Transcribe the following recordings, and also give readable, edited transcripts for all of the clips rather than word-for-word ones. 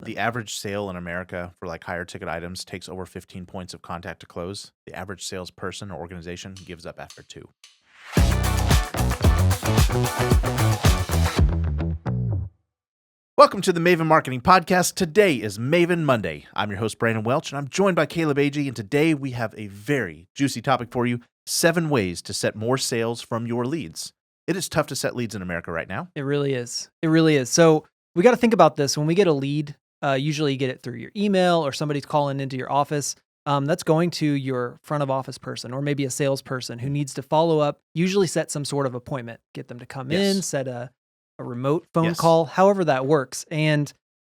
The average sale in America for like higher ticket items takes over 15 points of contact to close. The average salesperson or organization gives up after 2. Welcome to the Maven Marketing Podcast. Today is Maven Monday. I'm your host, Brandon Welch, and I'm joined by Caleb Agee. And today we have a very juicy topic for you: 7 ways to set more sales from your leads. It is tough to set leads in America right now. It really is. It really is. So we got to think about this. When we get a lead, usually you get it through your email or somebody's calling into your office. That's going to your front of office person or maybe a salesperson who needs to follow up, usually set some sort of appointment, get them to come in, set a remote phone call, however that works. And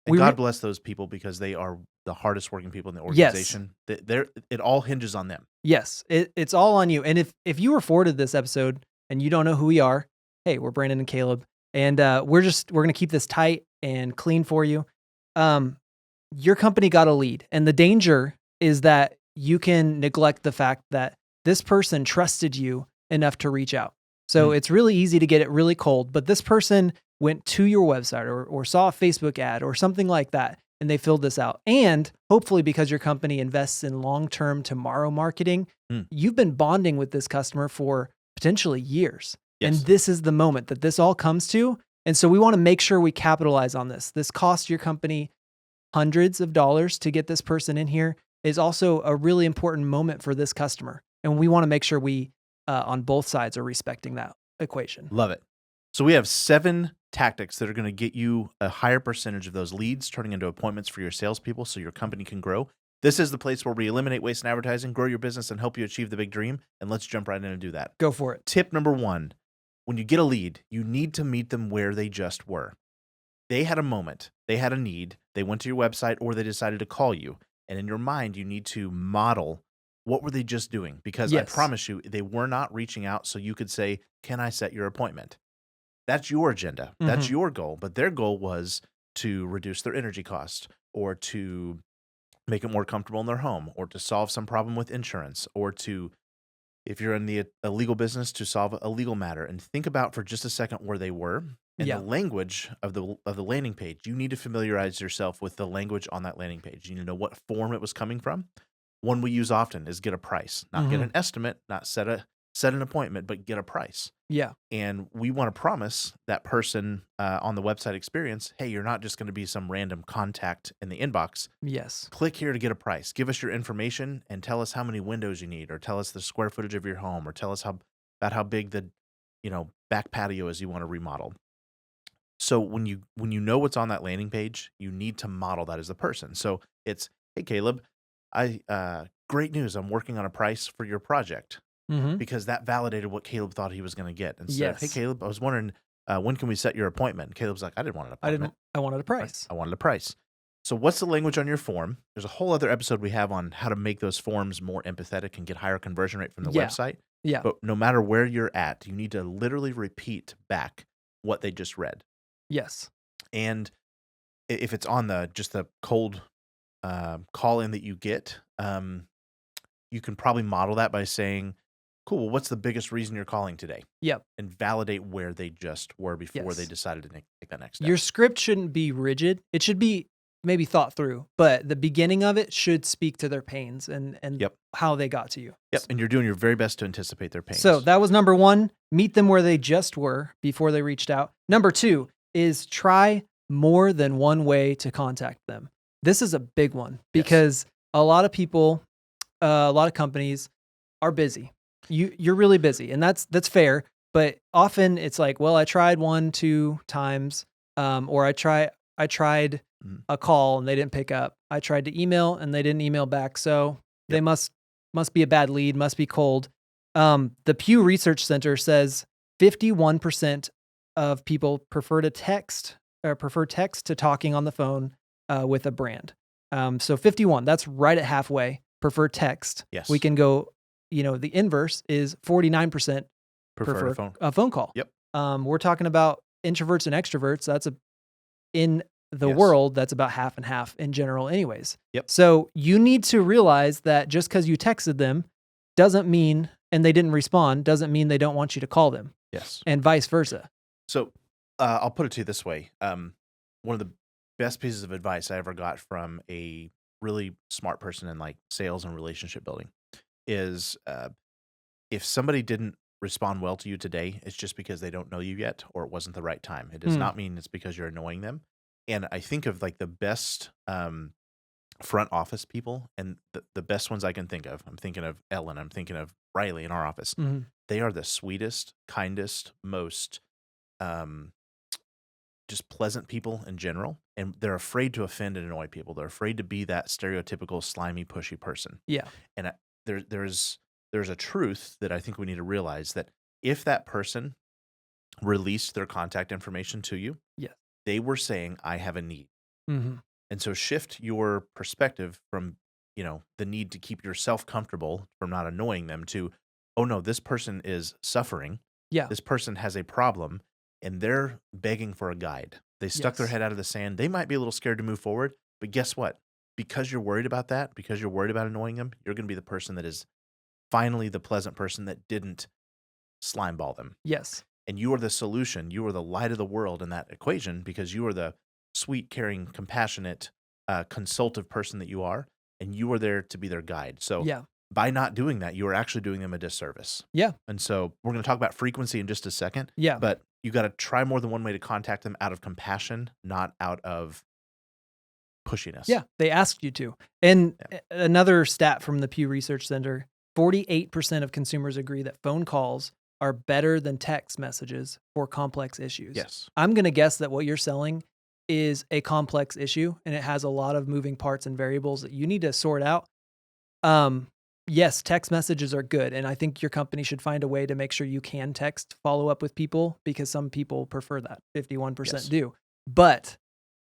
God bless those people because they are the hardest working people in the organization. It all hinges on them. Yes, it's all on you. And if you were forwarded this episode and you don't know who we are, hey, we're Brandon and Caleb, and we're going to keep this tight and clean for you. Your company got a lead, and the danger is that you can neglect the fact that this person trusted you enough to reach out. So it's really easy to get it really cold, but this person went to your website or saw a Facebook ad or something like that, and they filled this out. And hopefully because your company invests in long-term tomorrow marketing, you've been bonding with this customer for potentially years. Yes. And this is the moment that this all comes to. And so we want to make sure we capitalize on this. This costs your company hundreds of dollars to get this person in here. Is also a really important moment for this customer. And we want to make sure we, on both sides, are respecting that equation. Love it. So we have 7 tactics that are going to get you a higher percentage of those leads turning into appointments for your salespeople so your company can grow. This is the place where we eliminate waste in advertising, grow your business, and help you achieve the big dream. And let's jump right in and do that. Go for it. Tip number 1, when you get a lead, you need to meet them where they just were. They had a moment. They had a need. They went to your website or they decided to call you. And in your mind, you need to model what were they just doing? Because I promise you, they were not reaching out so you could say, can I set your appointment? That's your agenda. That's your goal. But their goal was to reduce their energy costs or to make it more comfortable in their home or to solve some problem with insurance or to, if you're in a legal business, to solve a legal matter. And think about for just a second where they were. And the language of the landing page, you need to familiarize yourself with the language on that landing page. You need to know what form it was coming from. One we use often is get a price, not get an estimate, not set an appointment, but get a price. Yeah. And we want to promise that person on the website experience, hey, you're not just going to be some random contact in the inbox. Yes. Click here to get a price. Give us your information and tell us how many windows you need, or tell us the square footage of your home, or tell us about how big the back patio is you want to remodel. So when you know what's on that landing page, you need to model that as the person. So it's, hey, Caleb, great news. I'm working on a price for your project because that validated what Caleb thought he was going to get. Instead of, hey, Caleb, I was wondering, when can we set your appointment? And Caleb's like, I didn't want an appointment. I wanted a price. I wanted a price. So what's the language on your form? There's a whole other episode we have on how to make those forms more empathetic and get higher conversion rate from the website. Yeah. But no matter where you're at, you need to literally repeat back what they just read. Yes. And if it's on just the cold call in that you get, you can probably model that by saying, cool, well, what's the biggest reason you're calling today? Yep. And validate where they just were before they decided to take that next step. Your script shouldn't be rigid. It should be maybe thought through, but the beginning of it should speak to their pains and how they got to you. Yep. And you're doing your very best to anticipate their pains. So that was number 1, meet them where they just were before they reached out. Number 2 is try more than one way to contact them. This is a big one because a lot of people, a lot of companies are busy. You're really busy, and that's fair. But often it's like, well, I tried 1-2 times, or I tried a call and they didn't pick up. I tried to email and they didn't email back. So they must be a bad lead, must be cold. The Pew Research Center says 51% of people prefer text to talking on the phone with a brand. So 51, that's right at halfway. Prefer text. Yes. We can go, the inverse is 49% prefer a phone call. Yep. We're talking about introverts and extroverts. That's in the world, that's about half and half in general anyways. Yep. So you need to realize that just because you texted them doesn't mean, and they didn't respond, doesn't mean they don't want you to call them. Yes. And vice versa. So I'll put it to you this way. One of the best pieces of advice I ever got from a really smart person in like sales and relationship building is if somebody didn't respond well to you today, it's just because they don't know you yet or it wasn't the right time. It does Mm. not mean it's because you're annoying them. And I think of like the best front office people and the best ones I can think of. I'm thinking of Ellen. I'm thinking of Riley in our office. Mhm. They are the sweetest, kindest, most um, just pleasant people in general. And they're afraid to offend and annoy people. They're afraid to be that stereotypical, slimy, pushy person. Yeah. And there's a truth that I think we need to realize that if that person released their contact information to you, Yeah. they were saying, I have a need. Mhm. And so shift your perspective from, the need to keep yourself comfortable from not annoying them to, oh no, this person is suffering. Yeah. This person has a problem and they're begging for a guide. They stuck their Yes. head out of the sand. They might be a little scared to move forward, but guess what? Because you're worried about that, because you're worried about annoying them, you're going to be the person that is finally the pleasant person that didn't slime ball them. Yes. And you are the solution. You are the light of the world in that equation because you are the sweet, caring, compassionate, consultative person that you are, and you are there to be their guide. So Yeah. by not doing that, you are actually doing them a disservice. Yeah. And so we're going to talk about frequency in just a second, Yeah. but you got to try more than one way to contact them out of compassion, not out of pushiness. Yeah. They asked you to. And Yeah. another stat from the Pew Research Center, 48% of consumers agree that phone calls are better than text messages for complex issues. Yes. I'm going to guess that what you're selling is a complex issue and it has a lot of moving parts and variables that you need to sort out. Yes, text messages are good. And I think your company should find a way to make sure you can text follow up with people because some people prefer that. 51% Yes. do. But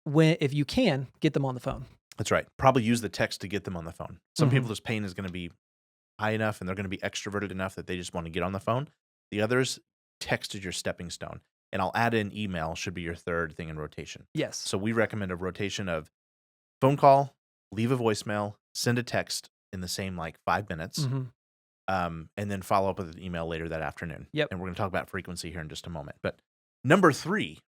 if you can, get them on the phone. That's right. Probably use the text to get them on the phone. Some Mhm. people's pain is going to be high enough and they're going to be extroverted enough that they just want to get on the phone. The others, text is your stepping stone. And I'll add in email should be your third thing in rotation. Yes. So we recommend a rotation of phone call, leave a voicemail, send a text in the same like 5 minutes, Mhm. and then follow up with an email later that afternoon. Yep. And we're going to talk about frequency here in just a moment. But number 3,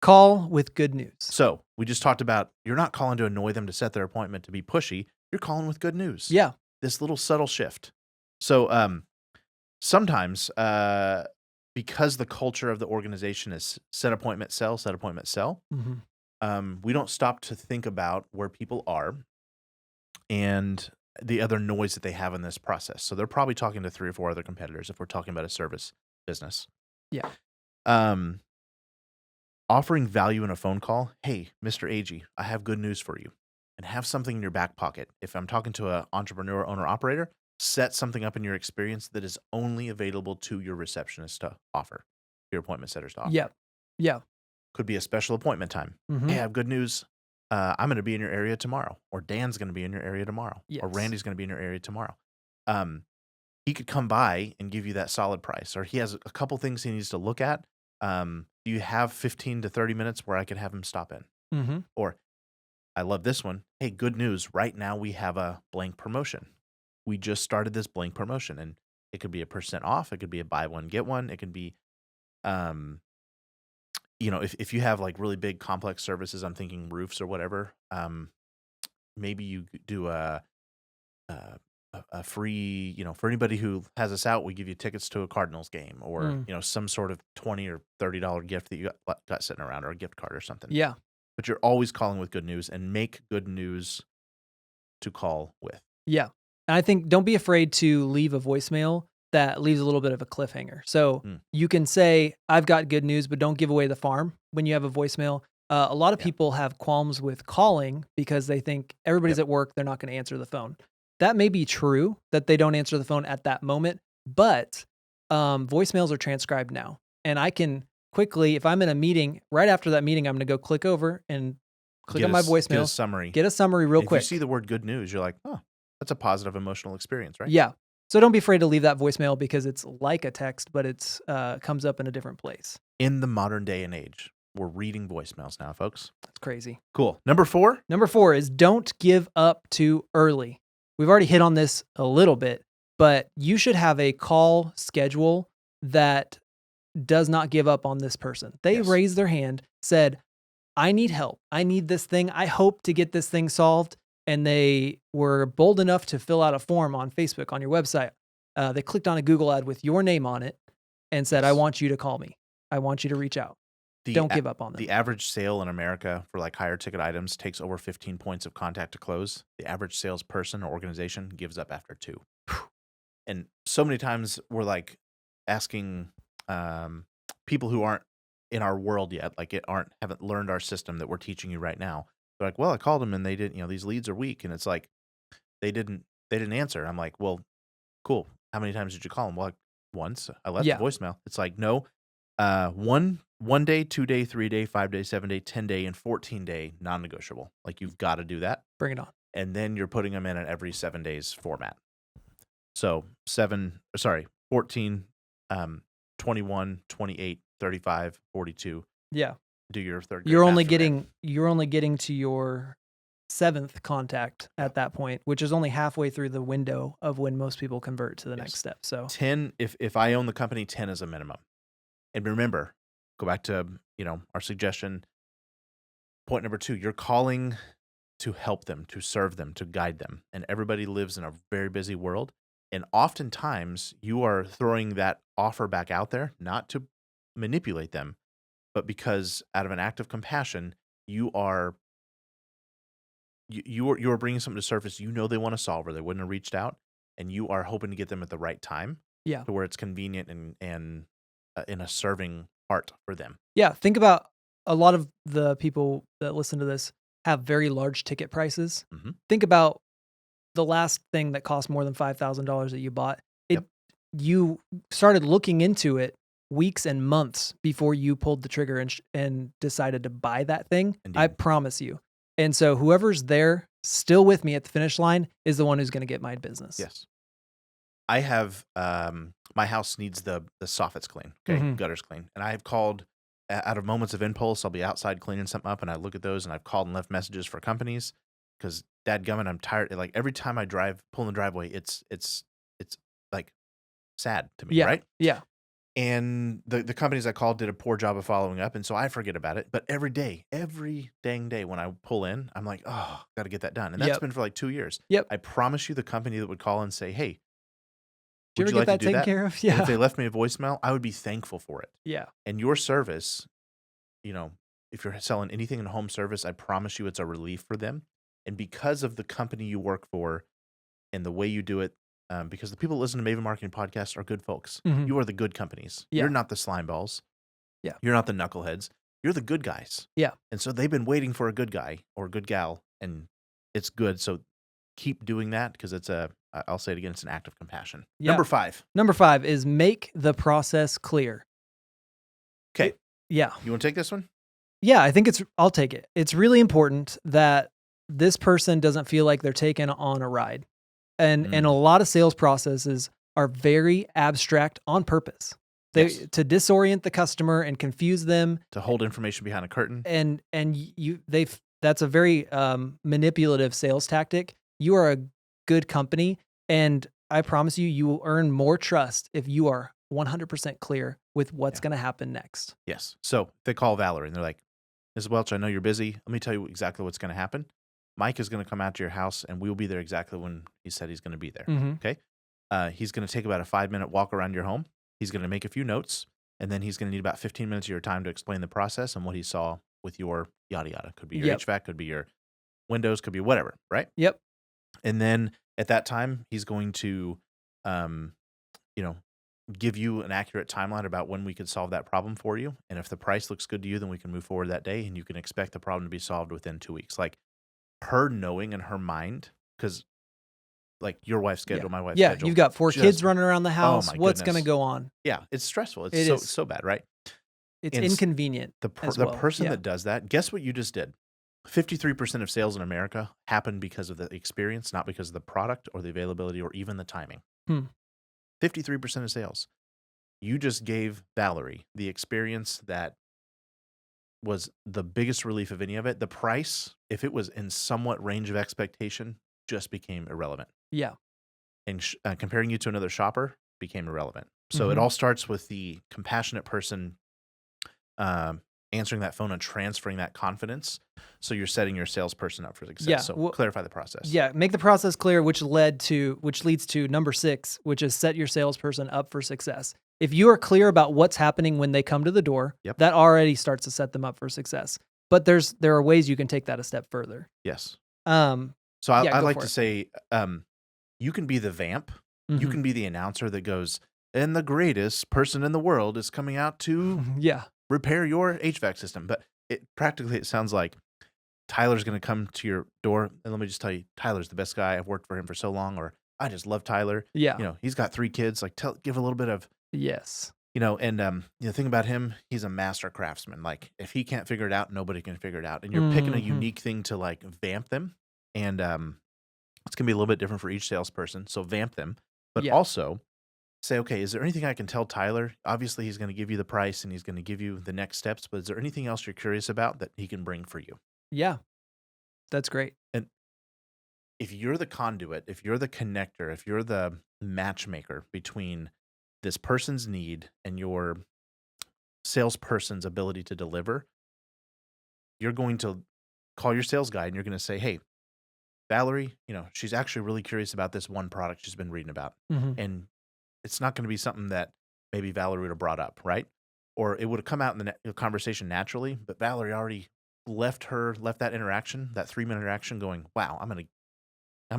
Call with good news. so we just talked about you're not calling to annoy them to set their appointment to be pushy. You're calling with good news. Yeah. This little subtle shift. So sometimes because the culture of the organization is set appointment, sell, Mhm. we don't stop to think about where people are and the other noise that they have in this process. So they're probably talking to 3 or 4 other competitors if we're talking about a service business. Yeah. Offering value in a phone call. Hey, Mr. Agee, I have good news for you. And have something in your back pocket. If I'm talking to an entrepreneur, owner, operator, set something up in your experience that is only available to your receptionist to offer, your appointment setters to offer. Yeah. Yeah. Could be a special appointment time. Mhm. Hey, I have good news. I'm going to be in your area tomorrow, or Dan's going to be in your area tomorrow, or Yes. Randy's going to be in your area tomorrow. He could come by and give you that solid price, or he has a couple things he needs to look at. Do you have 15 to 30 minutes where I could have him stop in? Mhm. Or I love this one. Hey, good news. Right now we have a blank promotion. We just started this blank promotion and it could be a % off. It could be a buy one, get one. It could be, if you have like really big complex services, I'm thinking roofs or whatever, maybe you do a free, for anybody who has us out, we give you tickets to a Cardinals game or, some sort of $20 or $30 gift that you got sitting around or a gift card or something. Yeah. But you're always calling with good news and make good news to call with. Yeah. And I think don't be afraid to leave a voicemail that leaves a little bit of a cliffhanger. So you can say, I've got good news, but don't give away the farm when you have a voicemail. A lot of people have qualms with calling because they think everybody's at work. They're not going to answer the phone. That may be true that they don't answer the phone at that moment, but voicemails are transcribed now. And I can quickly, if I'm in a meeting, right after that meeting, I'm going to go click over and click on my voicemail. Get a summary real quick. If you see the word good news, you're like, oh, that's a positive emotional experience, right? Yeah. So don't be afraid to leave that voicemail because it's like a text, but it's comes up in a different place. In the modern day and age, we're reading voicemails now, folks. That's crazy. Cool. Number 4? Number 4 is don't give up too early. We've already hit on this a little bit, but you should have a call schedule that does not give up on this person. They raised their hand, said, I need help. I need this thing. I hope to get this thing solved. And they were bold enough to fill out a form on Facebook, on your website. They clicked on a Google ad with your name on it and said, I Yes. want you to call me. I want you to reach out. Don't give up on them. The average sale in America for like higher ticket items takes over 15 points of contact to close. The average salesperson or organization gives up after 2. And so many times we're like asking people who aren't in our world yet, like haven't learned our system that we're teaching you right now. They're like, well, I called them and they didn't, these leads are weak. And it's like, they didn't answer. I'm like, well, cool. How many times did you call them? Well, like, once. I left a voicemail. It's like, no, 1 day, 2 day, 3 day, 5 day, 7 day, 10 day, and 14 day non-negotiable. Like you've got to do that. Bring it on. And then you're putting them in an every 7 days format. So 14, 21, 28, 35, 42. Yeah. Do your third. You're only getting to your 7th contact at that point, which is only halfway through the window of when most people convert to the next step. So 10, if I own the company, 10 is a minimum. And remember, go back to, our suggestion. Point number 2, you're calling to help them, to serve them, to guide them. And everybody lives in a very busy world. And oftentimes you are throwing that offer back out there, not to manipulate them, but because out of an act of compassion, you are bringing something to surface. They want to solve, or they wouldn't have reached out, and you are hoping to get them at the right time. Yeah. To where it's convenient and in a serving part for them. Yeah. Think about a lot of the people that listen to this have very large ticket prices. Mm-hmm. Think about the last thing that cost more than $5,000 that you bought. You started looking into it weeks and months before you pulled the trigger and decided to buy that thing. Indeed. I promise you. And so whoever's there still with me at the finish line is the one who's going to get my business. Yes. I have, my house needs the soffits clean, okay, gutters clean. And I have called out of moments of impulse. I'll be outside cleaning something up and I look at those and I've called and left messages for companies because dadgummit, I'm tired. Like every time I pull in the driveway, it's like sad to me, right? Yeah. And the companies I called did a poor job of following up. And so I forget about it. But every dang day when I pull in, I'm like, oh, got to get that done. And that's been for like 2 years. Yep. I promise you the company that would call and say, hey, did you ever get that taken care of? Yeah. And if they left me a voicemail, I would be thankful for it. Yeah. And your service, if you're selling anything in home service, I promise you it's a relief for them. And because of the company you work for and the way you do it, because the people that listen to Maven Marketing Podcast are good folks. Mm-hmm. You are the good companies. Yeah. You're not the slime balls. Yeah. You're not the knuckleheads. You're the good guys. Yeah. And so they've been waiting for a good guy or a good gal, and it's good. So keep doing that because I'll say it again, it's an act of compassion. Yeah. Number 5 is make the process clear. Okay. Yeah. You want to take this one? Yeah, I think I'll take it. It's really important that this person doesn't feel like they're taken on a ride. And a lot of sales processes are very abstract on purpose. To disorient the customer and confuse them. To hold information behind a curtain. And that's a very manipulative sales tactic. You are a good company, and I promise you will earn more trust if you are 100% clear with what's going to happen next. Yes. So they call Valerie and they're like, Ms. Welch, I know you're busy. Let me tell you exactly what's going to happen. Mike is going to come out to your house and we will be there exactly when he said he's going to be there. Mm-hmm. Okay. He's going to take about a 5-minute walk around your home. He's going to make a few notes, and then he's going to need about 15 minutes of your time to explain the process and what he saw with your yada yada. Could be your HVAC, could be your windows, could be whatever, right? Yep. And then at that time, he's going to, give you an accurate timeline about when we could solve that problem for you. And if the price looks good to you, then we can move forward that day, and you can expect the problem to be solved within 2 weeks. Like her knowing in her mind, because like your wife's schedule, my wife's schedule. Yeah, you've got 4 kids running around the house. What's going to go on? Yeah, it's stressful. It's so bad, right? It's inconvenient. The person that does that, guess what you just did? 53% of sales in America happen because of the experience, not because of the product or the availability or even the timing. 53% of sales. You just gave Valerie the experience that was the biggest relief of any of it. The price, if it was in somewhat range of expectation, just became irrelevant. Yeah. And comparing you to another shopper became irrelevant. So it all starts with the compassionate person answering that phone and transferring that confidence. So you're setting your salesperson up for success. Yeah, So well, clarify the process. Yeah, make the process clear, which leads to number 6, which is set your salesperson up for success. If you are clear about what's happening when they come to the door, Yep. that already starts to set them up for success. But there are ways you can take that a step further. Yes. Um, So I go like for to it. say, you can be the vamp. You Mhm. can be the announcer that goes, and the greatest person in the world is coming out to Yeah, repair your HVAC system. But it sounds like Tyler's going to come to your door. And let me just tell you, Tyler's the best guy. I've worked for him for so long. Or I just love Tyler. yeah, You know, he's got 3 kids. Like, give a little bit of, yes, and the thing about him, he's a master craftsman. Like, if he can't figure it out, nobody can figure it out. And you're picking a Mhm. unique thing to like vamp them. And it's going to be a little bit different for each salesperson. So vamp them, but Yeah, also say, okay, is there anything I can tell Tyler? Obviously, he's going to give you the price and he's going to give you the next steps, but is there anything else you're curious about that he can bring for you? yeah, that's great. And if you're the conduit, if you're the connector, if you're the matchmaker between this person's need and your salesperson's ability to deliver, you're going to call your sales guy and you're going to say, hey, Valerie, she's actually really curious about this one product she's been reading about. Mhm. And it's not going to be something that maybe Valerie would have brought up, right? Or it would have come out in the conversation naturally, but Valerie already left that interaction, that 3-minute interaction going, wow, I'm going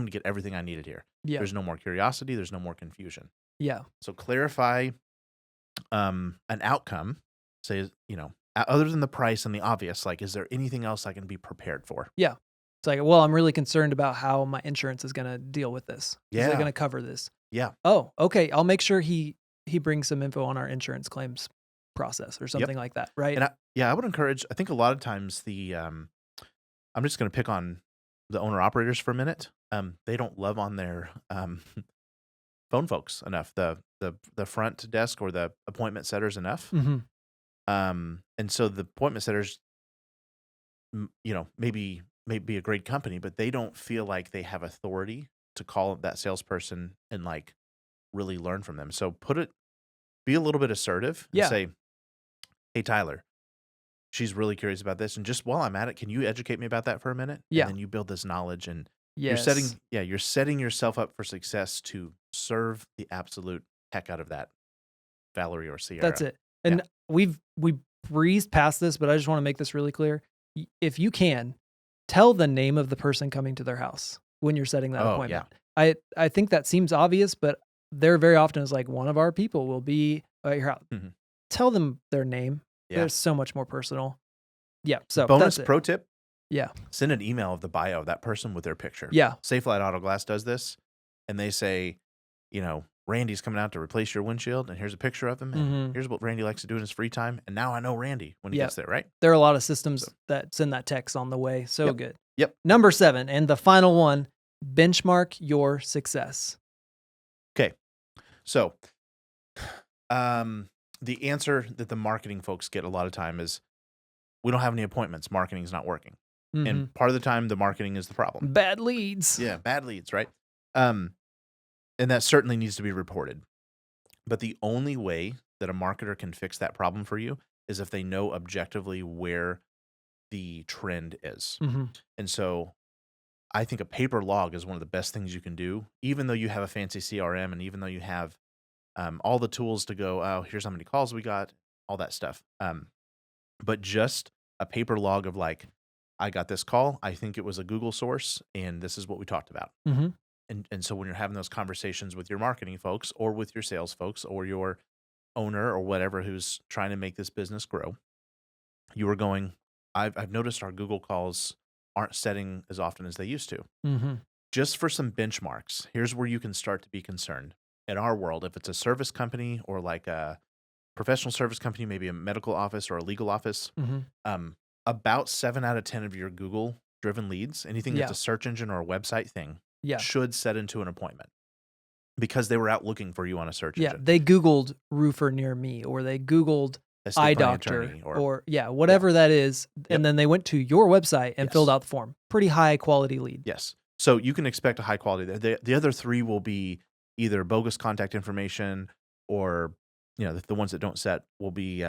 to get everything I needed here. Yeah, There's no more curiosity. There's no more confusion. yeah, So clarify an outcome. Say, other than the price and the obvious, like, is there anything else I can be prepared for? yeah. It's like, well, I'm really concerned about how my insurance is gonna deal with this. Is it Yeah. gonna cover this? Yeah. Oh, okay. I'll make sure he brings some info on our insurance claims process or something like that, right? And I would encourage, I think a lot of times I'm just going to pick on the owner operators for a minute. They don't love on their phone folks enough, the front desk or the appointment setters enough. Mhm. And so the appointment setters, may be a great company, but they don't feel like they have authority to call that salesperson and like really learn from them. So be a little bit assertive and Yeah. say, hey, Tyler, she's really curious about this. And just while I'm at it, can you educate me about that for a minute? Yeah. And then you build this knowledge and Yes. you're setting yourself up for success to serve the absolute heck out of that Valerie or Sierra. That's it. And we breezed past this, but I just want to make this really clear. If you can, tell the name of the person coming to their house when you're setting that appointment. I think that seems obvious, but there very often is like one of our people will be at your house. Mhm. Tell them their name. Yeah. They're so much more personal. Yeah. So Bonus that's it. pro tip, Yeah. send an email of the bio of that person with their picture. Yeah. Safe Light Auto Glass does this, and they say, Randy's coming out to replace your windshield, and here's a picture of him, and Mhm. here's what Randy likes to do in his free time, and now I know Randy when he Yep. gets there, right? There are a lot of systems that send that text on the way. So Yep. good. Yep. Number 7, and the final one, benchmark your success. Okay. So, the answer that the marketing folks get a lot of time is, we don't have any appointments. Marketing's not working. Mhm. And part of the time, the marketing is the problem. Bad leads. Yeah, bad leads, right? And that certainly needs to be reported. But the only way that a marketer can fix that problem for you is if they know objectively where the trend is. Mhm. And so I think a paper log is one of the best things you can do, even though you have a fancy CRM and even though you have all the tools to go, oh, here's how many calls we got, all that stuff. But just a paper log of like, I got this call. I think it was a Google source, and this is what we talked about. Mhm. And so when you're having those conversations with your marketing folks or with your sales folks or your owner or whatever who's trying to make this business grow, you are going, I've noticed our Google calls aren't setting as often as they used to. Mhm. Just for some benchmarks, here's where you can start to be concerned. In our world, if it's a service company or like a professional service company, maybe a medical office or a legal office, Mhm. about 7 out of 10 of your Google driven leads, anything that's Yeah. a search engine or a website thing, Yeah. should set into an appointment because they were out looking for you on a search Yeah. engine. They Googled roofer near me, or they Googled Estate eye planning doctor, attorney or whatever that is. Yep. And then they went to your website and Yes. filled out the form. Pretty high quality lead. Yes. So you can expect a high quality there. The other 3 will be either bogus contact information or, the ones that don't set will be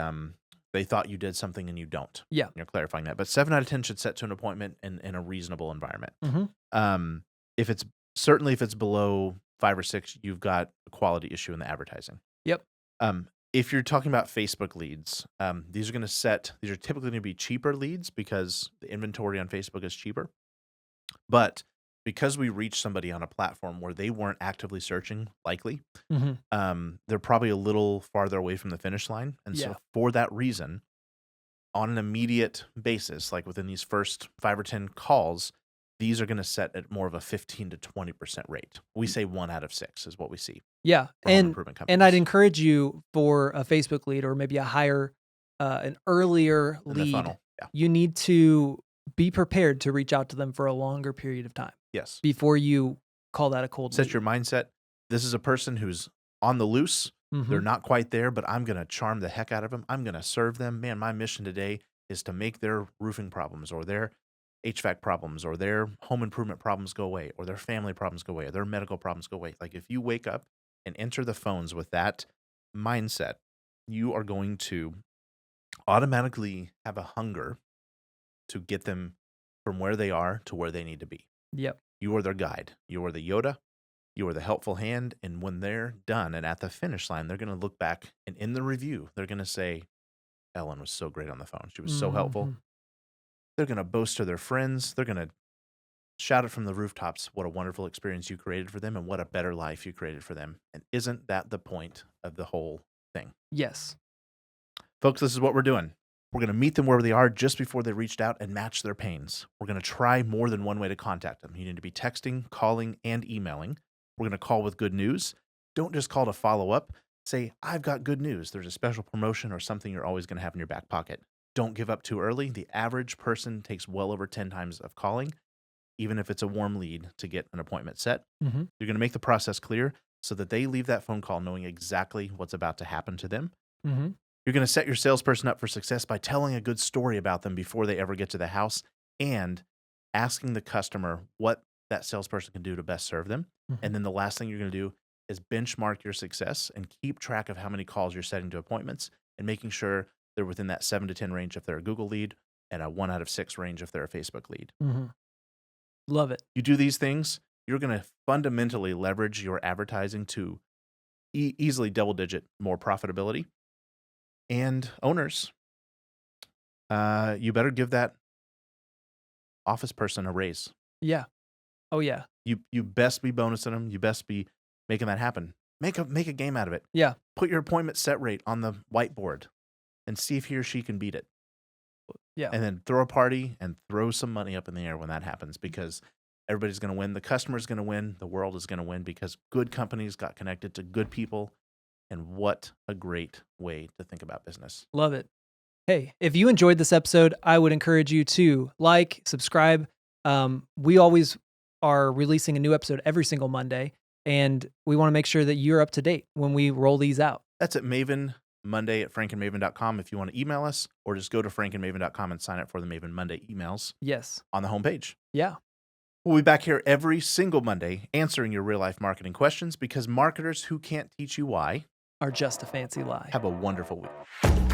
They thought you did something and you don't. Yeah. You're clarifying that. But 7 out of 10 should set to an appointment in a reasonable environment. If it's certainly if it's below 5 or 6, you've got a quality issue in the advertising. Yep. If you're talking about Facebook leads, these are typically going to be cheaper leads because the inventory on Facebook is cheaper. But because we reach somebody on a platform where they weren't actively searching, likely, they're probably a little farther away from the finish line. And Yeah. so for that reason, on an immediate basis, like within these first 5 or 10 calls, these are going to set at more of a 15 to 20% rate. We say 1 out of 6 is what we see. Yeah. for home And improvement I'd companies. encourage you for a Facebook lead or maybe a higher, an earlier In the lead, funnel. Yeah. you need to be prepared to reach out to them for a longer period of time Yes. before you call that a cold Set lead. your mindset. This is a person who's on the loose. They're Mhm. not quite there, but I'm going to charm the heck out of them. I'm going to serve them. Man, my mission today is to make their roofing problems or their HVAC problems or their home improvement problems go away or their family problems go away or their medical problems go away. Like if you wake up and enter the phones with that mindset, you are going to automatically have a hunger to get them from where they are to where they need to be. Yep. You are their guide. You are the Yoda. You are the helpful hand. And when they're done and at the finish line, they're going to look back and in the review, they're going to say, Ellen was so great on the phone. She was so helpful. Mhm. They're going to boast to their friends. They're going to shout it from the rooftops what a wonderful experience you created for them and what a better life you created for them. And isn't that the point of the whole thing? Yes. Folks, this is what we're doing. We're going to meet them where they are just before they reached out and match their pains. We're going to try more than one way to contact them. You need to be texting, calling, and emailing. We're going to call with good news. Don't just call to follow up. Say, I've got good news. There's a special promotion or something you're always going to have in your back pocket. Don't give up too early. The average person takes well over 10 times of calling, even if it's a warm lead, to get an appointment set. Mhm. You're going to make the process clear so that they leave that phone call knowing exactly what's about to happen to them. Mhm. You're going to set your salesperson up for success by telling a good story about them before they ever get to the house and asking the customer what that salesperson can do to best serve them. Mhm. And then the last thing you're going to do is benchmark your success and keep track of how many calls you're setting to appointments and making sure they're within that 7 to 10 range if they're a Google lead and a 1 out of 6 range if they're a Facebook lead. Mhm. Love it. You do these things, you're going to fundamentally leverage your advertising to easily double-digit more profitability. And owners, you better give that office person a raise. Yeah. Oh yeah. You best be bonusing them. You best be making that happen. Make a game out of it. Yeah. Put your appointment set rate on the whiteboard and see if he or she can beat it. Yeah. And then throw a party and throw some money up in the air when that happens because everybody's going to win. The customer's going to win. The world is going to win because good companies got connected to good people. And what a great way to think about business. Love it. Hey, if you enjoyed this episode, I would encourage you to like, subscribe. We always are releasing a new episode every single Monday, and we want to make sure that you're up to date when we roll these out. That's at Maven Monday at frankandmaven.com if you want to email us, or just go to frankandmaven.com and sign up for the Maven Monday emails Yes. on the homepage. Yeah. We'll be back here every single Monday answering your real life marketing questions because marketers who can't teach you why Are just a fancy lie. have a wonderful week.